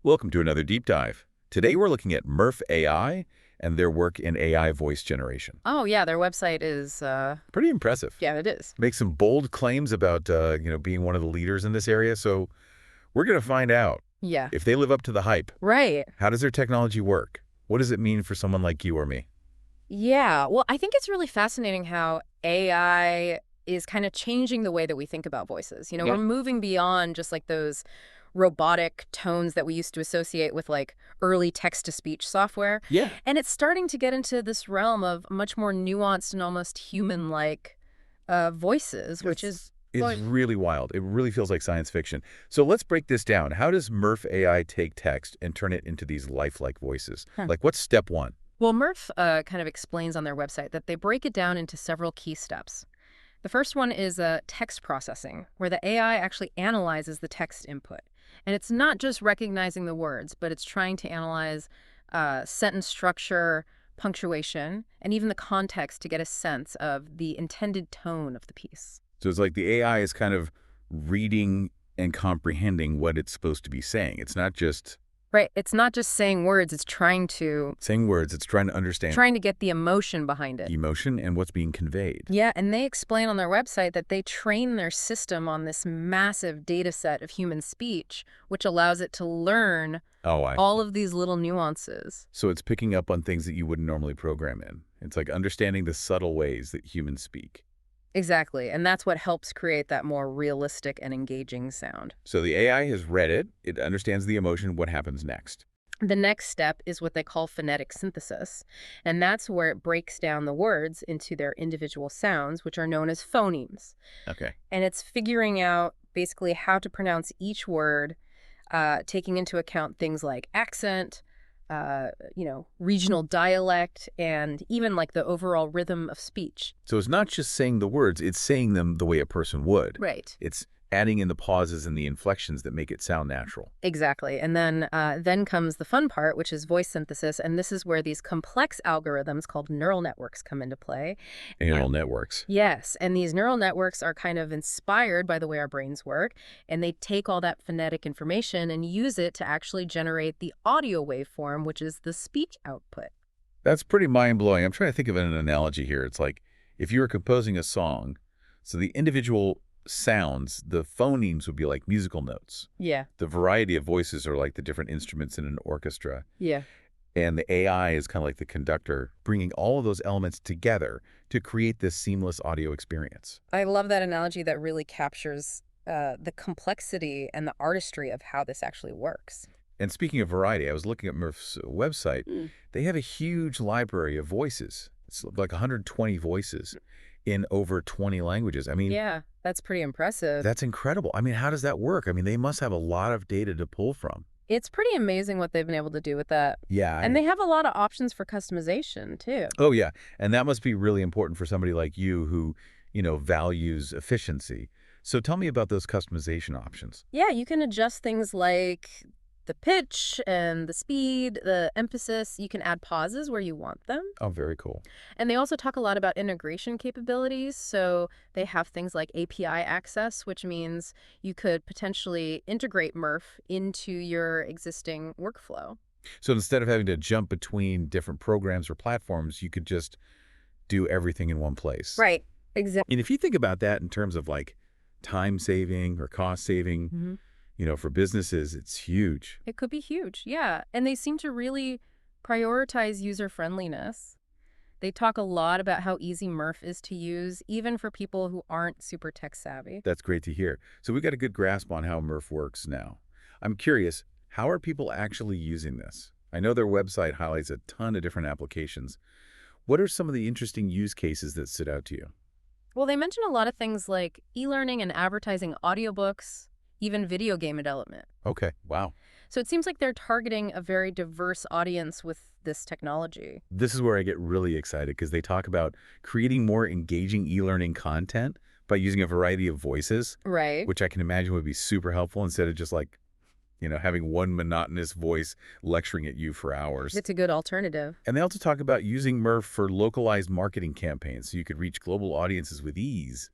Welcome to another deep dive. Today we're looking at Murf AI and their work in AI voice generation. Oh, yeah, their website is, Pretty impressive. yeah, it is. Makes some bold claims about, being one of the leaders in this area. So we're going to find out Yeah. if they live up to the hype. Right. How does their technology work? What does it mean for someone like you or me? Yeah. Well, I think it's really fascinating how AI is kind of changing the way that we think about voices. Yeah. We're moving beyond just like those robotic tones that we used to associate with like early text-to-speech software. Yeah. And it's starting to get into this realm of much more nuanced and almost human-like voices, which is It's really wild. It really feels like science fiction. So let's break this down. How does Murf AI take text and turn it into these lifelike voices? Like, what's step one? Well, Murf kind of explains on their website that they break it down into several key steps. The first one is text processing, where the AI actually analyzes the text input. And it's not just recognizing the words, but it's trying to analyze sentence structure, punctuation, and even the context to get a sense of the intended tone of the piece. So it's like the AI is kind of reading and comprehending what it's supposed to be saying. It's not just Right. It's not just saying words, it's trying to saying words. It's trying to understand get the emotion behind it. emotion and what's being conveyed. Yeah, and they explain on their website that they train their system on this massive data set of human speech, which allows it to learn Oh, all of these little nuances. So it's picking up on things that you wouldn't normally program in. It's like understanding the subtle ways that humans speak. Exactly, and that's what helps create that more realistic and engaging sound. So the AI has read it. It understands the emotion. What happens next? The next step is what they call phonetic synthesis, and that's where it breaks down the words into their individual sounds, which are known as phonemes. Okay. And it's figuring out basically how to pronounce each word, taking into account things like accent, regional dialect, and even like the overall rhythm of speech. So it's not just saying the words. It's saying them the way a person would. Right. It's adding in the pauses and the inflections that make it sound natural. Exactly. And then comes the fun part, which is voice synthesis. And this is where these complex algorithms called neural networks come into play. Neural networks. Yes. And these neural networks are kind of inspired by the way our brains work. And they take all that phonetic information and use it to actually generate the audio waveform, which is the speech output. That's pretty mind-blowing. I'm trying to think of an analogy here. It's like if you were composing a song, so the individual sounds, the phonemes would be like musical notes. Yeah. The variety of voices are like the different instruments in an orchestra. Yeah. And the AI is kind of like the conductor, bringing all of those elements together to create this seamless audio experience. I love that analogy that really captures the complexity and the artistry of how this actually works. And speaking of variety, I was looking at Murph's website. They have a huge library of voices. It's like 120 voices in over 20 languages. I mean, Yeah, that's pretty impressive. that's incredible. I mean, how does that work? I mean, they must have a lot of data to pull from. It's pretty amazing what they've been able to do with that. Yeah. And they have a lot of options for customization, too. Oh, yeah. And that must be really important for somebody like you who, values efficiency. So tell me about those customization options. Yeah, you can adjust things like the pitch and the speed, the emphasis. You can add pauses where you want them. Oh, very cool. And they also talk a lot about integration capabilities. So they have things like API access, which means you could potentially integrate Murf into your existing workflow. So instead of having to jump between different programs or platforms, you could just do everything in one place. Right. Exactly. And if you think about that in terms of like time saving or cost saving, for businesses, it's huge. It could be huge, yeah. And they seem to really prioritize user-friendliness. They talk a lot about how easy Murf is to use, even for people who aren't super tech-savvy. That's great to hear. So we got a good grasp on how Murf works now. I'm curious, how are people actually using this? I know their website highlights a ton of different applications. What are some of the interesting use cases that stood out to you? Well, they mention a lot of things like e-learning and advertising audiobooks, even video game development. Okay, wow. So it seems like they're targeting a very diverse audience with this technology. This is where I get really excited because they talk about creating more engaging e-learning content by using a variety of voices, Right. which I can imagine would be super helpful instead of just like, having one monotonous voice lecturing at you for hours. It's a good alternative. And they also talk about using Murf for localized marketing campaigns so you could reach global audiences with ease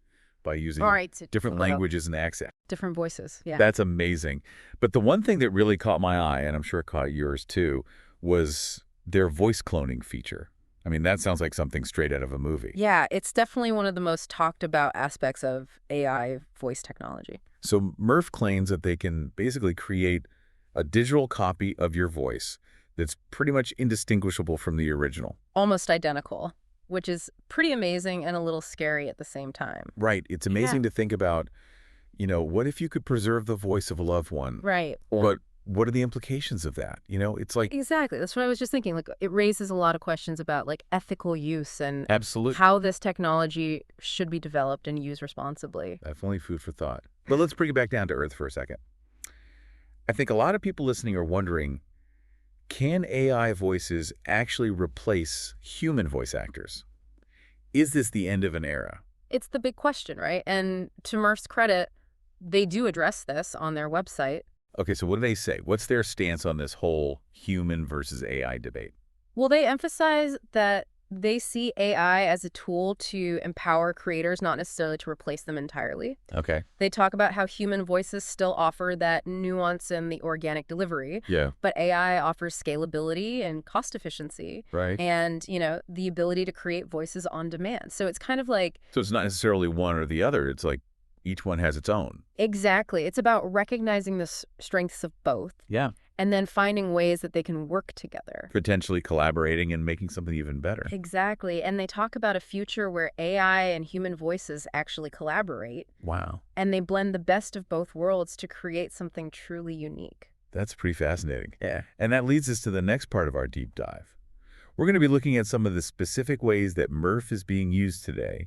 by All using right, to different put up languages and accents. different voices. Yeah. That's amazing. But the one thing that really caught my eye, and I'm sure it caught yours too, was their voice cloning feature. I mean, that sounds like something straight out of a movie. Yeah, it's definitely one of the most talked about aspects of AI voice technology. So Murf claims that they can basically create a digital copy of your voice that's pretty much indistinguishable from the original. Almost identical, which is pretty amazing and a little scary at the same time. Right. It's Yeah. amazing to think about, what if you could preserve the voice of a loved one? Right. But what are the implications of that? It's like, Exactly. That's what I was just thinking. Like, it raises a lot of questions about like ethical use and absolute, how this technology should be developed and used responsibly. definitely food for thought. But let's bring it back down to earth for a second. I think a lot of people listening are wondering, can AI voices actually replace human voice actors? Is this the end of an era? It's the big question, right? And to Murph's credit, they do address this on their website. Okay, so what do they say? What's their stance on this whole human versus AI debate? Well, they emphasize that they see AI as a tool to empower creators, not necessarily to replace them entirely. Okay. They talk about how human voices still offer that nuance and the organic delivery, Yeah. but AI offers scalability and cost efficiency Right. and, the ability to create voices on demand. So it's kind of like, So it's not necessarily one or the other. It's like each one has its own. exactly, it's about recognizing the strengths of both Yeah. and then finding ways that they can work together. Potentially collaborating and making something even better. Exactly. And they talk about a future where AI and human voices actually collaborate Wow. and they blend the best of both worlds to create something truly unique. That's pretty fascinating. Yeah. And that leads us to the next part of our deep dive. We're going to be looking at some of the specific ways that Murf is being used today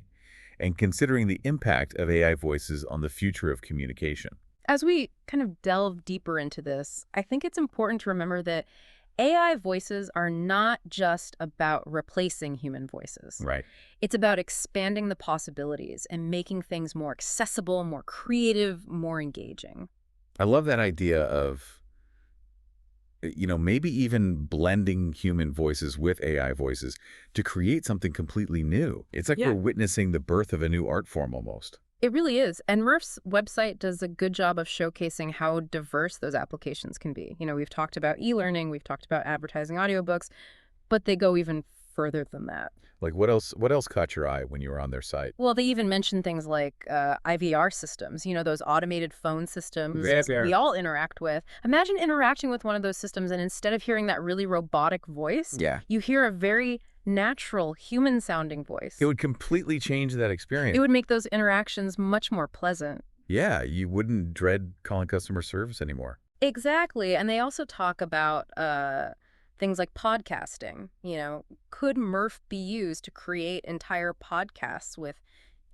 and considering the impact of AI voices on the future of communication. As we kind of delve deeper into this, I think it's important to remember that AI voices are not just about replacing human voices. Right. It's about expanding the possibilities and making things more accessible, more creative, more engaging. I love that idea of, maybe even blending human voices with AI voices to create something completely new. It's like Yeah. we're witnessing the birth of a new art form almost. It really is. And Murph's website does a good job of showcasing how diverse those applications can be. We've talked about e-learning, we've talked about advertising audiobooks, but they go even further than that. Like what else? What else caught your eye when you were on their site? Well, they even mention things like IVR systems, those automated phone systems we all interact with. Imagine interacting with one of those systems and instead of hearing that really robotic voice, Yeah. you hear a very natural, human-sounding voice. It would completely change that experience. It would make those interactions much more pleasant. Yeah, you wouldn't dread calling customer service anymore. Exactly. And they also talk about things like podcasting. Could Murf be used to create entire podcasts with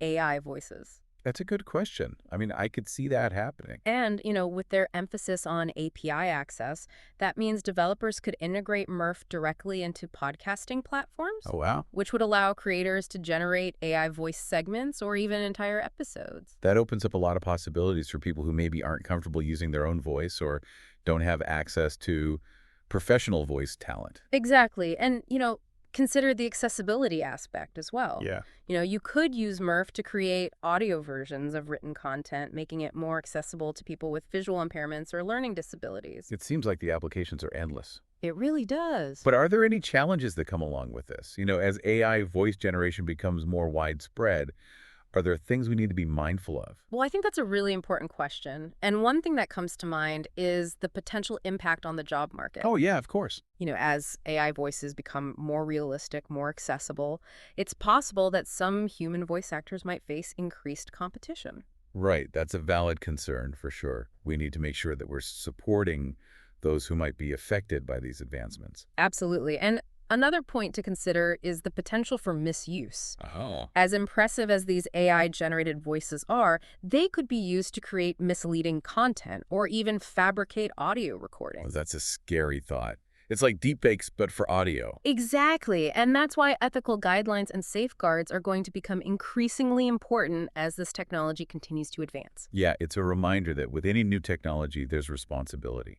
AI voices? That's a good question. I mean, I could see that happening. And, with their emphasis on API access, that means developers could integrate Murf directly into podcasting platforms, Oh, wow. which would allow creators to generate AI voice segments or even entire episodes. That opens up a lot of possibilities for people who maybe aren't comfortable using their own voice or don't have access to professional voice talent. Exactly. And, consider the accessibility aspect as well. Yeah. You could use Murf to create audio versions of written content, making it more accessible to people with visual impairments or learning disabilities. It seems like the applications are endless. It really does. But are there any challenges that come along with this? As AI voice generation becomes more widespread, are there things we need to be mindful of? Well, I think that's a really important question. And one thing that comes to mind is the potential impact on the job market. Oh, yeah, of course. As AI voices become more realistic, more accessible, it's possible that some human voice actors might face increased competition. Right. That's a valid concern for sure. We need to make sure that we're supporting those who might be affected by these advancements. Absolutely. And another point to consider is the potential for misuse. Oh. As impressive as these AI-generated voices are, they could be used to create misleading content or even fabricate audio Well, recordings. that's a scary thought. It's like deepfakes, but for audio. Exactly. And that's why ethical guidelines and safeguards are going to become increasingly important as this technology continues to advance. Yeah, it's a reminder that with any new technology, there's responsibility.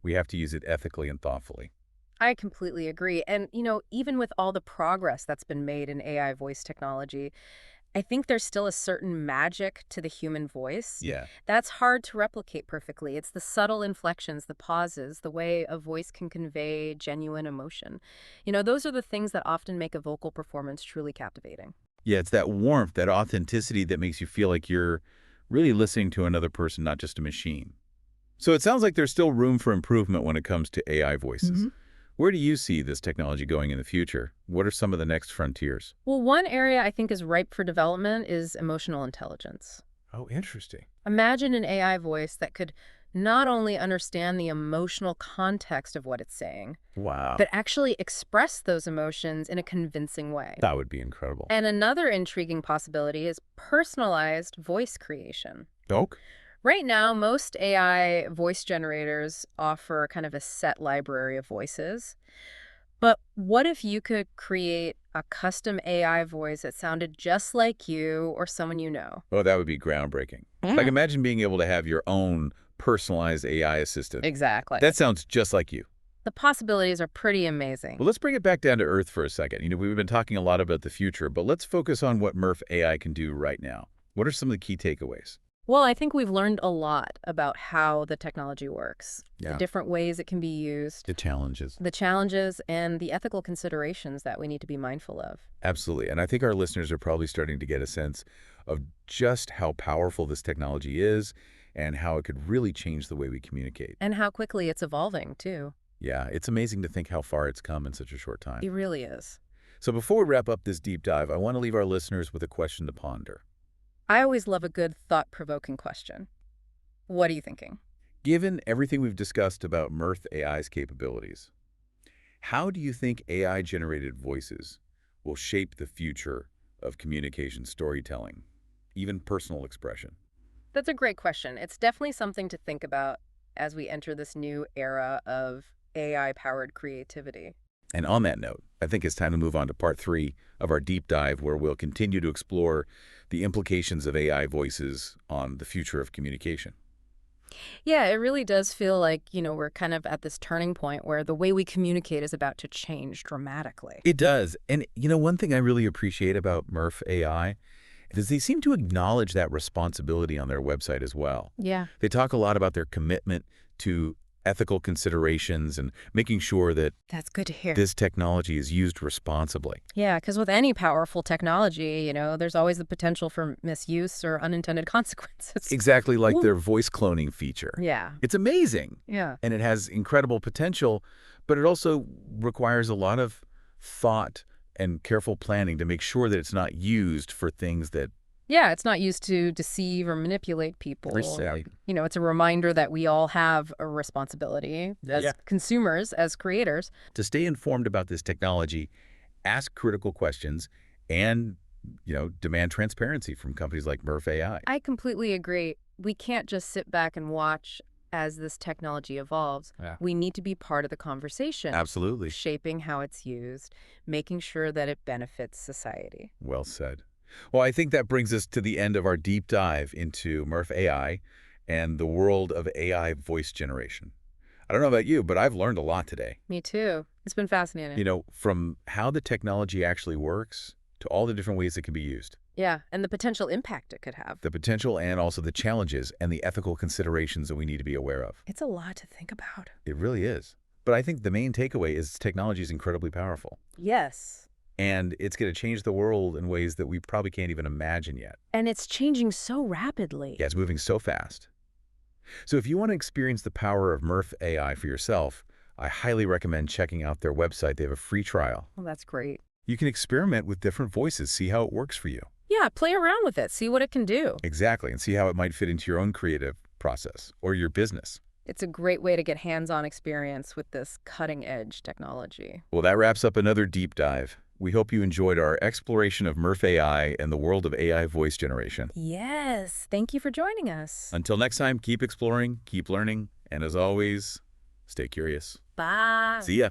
We have to use it ethically and thoughtfully. I completely agree. And, even with all the progress that's been made in AI voice technology, I think there's still a certain magic to the human voice. Yeah. That's hard to replicate perfectly. It's the subtle inflections, the pauses, the way a voice can convey genuine emotion. Those are the things that often make a vocal performance truly captivating. Yeah, it's that warmth, that authenticity that makes you feel like you're really listening to another person, not just a machine. So it sounds like there's still room for improvement when it comes to AI voices. Where do you see this technology going in the future? What are some of the next frontiers? Well, one area I think is ripe for development is emotional intelligence. Oh, interesting. Imagine an AI voice that could not only understand the emotional context of what it's saying, Wow. but actually express those emotions in a convincing way. That would be incredible. And another intriguing possibility is personalized voice creation. Oak? Right now, most AI voice generators offer kind of a set library of voices. But what if you could create a custom AI voice that sounded just like you or someone you know? Oh, that would be groundbreaking. Like, imagine being able to have your own personalized AI assistant. Exactly. That sounds just like you. The possibilities are pretty amazing. Well, let's bring it back down to earth for a second. We've been talking a lot about the future, but let's focus on what Murf AI can do right now. What are some of the key takeaways? Well, I think we've learned a lot about how the technology works, the Yeah. different ways it can be used, The challenges. the challenges, and the ethical considerations that we need to be mindful of. Absolutely. And I think our listeners are probably starting to get a sense of just how powerful this technology is and how it could really change the way we communicate. And how quickly it's evolving, too. Yeah, it's amazing to think how far it's come in such a short time. It really is. So before we wrap up this deep dive, I want to leave our listeners with a question to ponder. I always love a good thought-provoking question. What are you thinking? Given everything we've discussed about Mirth AI's capabilities, how do you think AI-generated voices will shape the future of communication storytelling, even personal expression? That's a great question. It's definitely something to think about as we enter this new era of AI-powered creativity. And on that note, I think it's time to move on to part 3 of our deep dive, where we'll continue to explore the implications of AI voices on the future of communication. Yeah, it really does feel like, we're kind of at this turning point where the way we communicate is about to change dramatically. It does. And one thing I really appreciate about Murf AI is they seem to acknowledge that responsibility on their website as well. Yeah. They talk a lot about their commitment to ethical considerations and making sure that That's good to hear. this technology is used responsibly. Yeah, because with any powerful technology, there's always the potential for misuse or unintended consequences. Exactly like Ooh. their voice cloning feature. Yeah. It's amazing. Yeah. And it has incredible potential, but it also requires a lot of thought and careful planning to make sure that it's not used for things that... Yeah, it's not used to deceive or manipulate people. Precisely. It's a reminder that we all have a responsibility as Yeah. consumers, as creators. To stay informed about this technology, ask critical questions and, demand transparency from companies like Murf AI. I completely agree. We can't just sit back and watch as this technology evolves. Yeah. We need to be part of the conversation, Absolutely. shaping how it's used, making sure that it benefits society. Well said. Well, I think that brings us to the end of our deep dive into Murf AI and the world of AI voice generation. I don't know about you, but I've learned a lot today. Me too. It's been fascinating. From how the technology actually works to all the different ways it can be used. Yeah, and the potential impact it could have. The potential and also the challenges and the ethical considerations that we need to be aware of. It's a lot to think about. It really is. But I think the main takeaway is technology is incredibly powerful. Yes. And it's going to change the world in ways that we probably can't even imagine yet. And it's changing so rapidly. Yeah, it's moving so fast. So if you want to experience the power of Murf AI for yourself, I highly recommend checking out their website. They have a free trial. Well, that's great. You can experiment with different voices, see how it works for you. Yeah, play around with it, see what it can do. Exactly, and see how it might fit into your own creative process or your business. It's a great way to get hands-on experience with this cutting-edge technology. Well, that wraps up another deep dive. We hope you enjoyed our exploration of Murf AI and the world of AI voice generation. Yes, thank you for joining us. Until next time, keep exploring, keep learning, and as always, stay curious. Bye. See ya.